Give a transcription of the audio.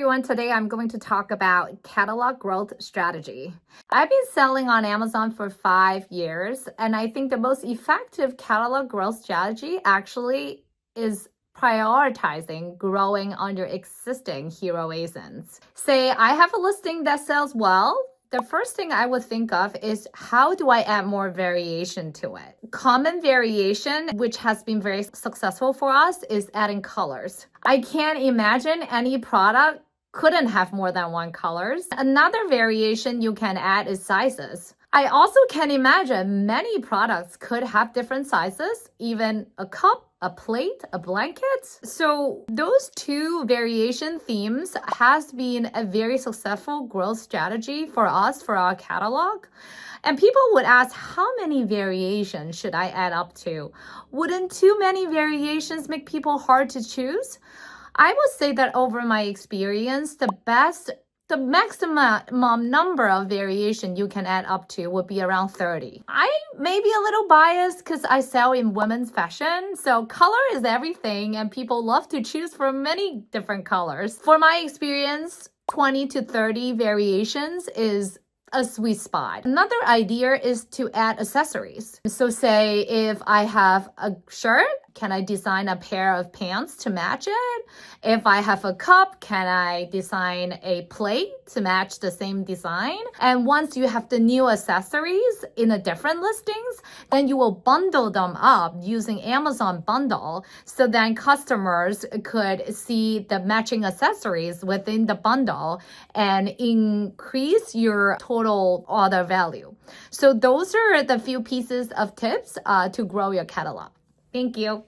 everyone. Today I'm going to talk about catalog growth strategy. I've been selling on Amazon for 5 years, and I think the most effective catalog growth strategy actually is prioritizing growing on your existing hero ASINs. Say I have a listing that sells well. The first thing I would think of is how do I add more variation to it? Common variation, which has been very successful for us, is adding colors. I can't imagine any product couldn't have more than one colors. Another variation you can add is sizes. I also can imagine many products could have different sizes, even a cup, a plate, a blanket. So those two variation themes has been a very successful growth strategy for us, for our catalog. And people would ask, how many variations should I add up to? Wouldn't too many variations make people hard to choose? I would say that over my experience, the maximum number of variation you can add up to would be around 30. I may be a little biased because I sell in women's fashion, so color is everything and people love to choose from many different colors. For my experience, 20 to 30 variations is a sweet spot. Another idea is to add accessories. So say if I have a shirt, can I design a pair of pants to match it? If I have a cup, can I design a plate to match the same design? And once you have the new accessories in a different listings, then you will bundle them up using Amazon Bundle. So then customers could see the matching accessories within the bundle and increase your total order value. So those are the few pieces of tips to grow your catalog. Thank you.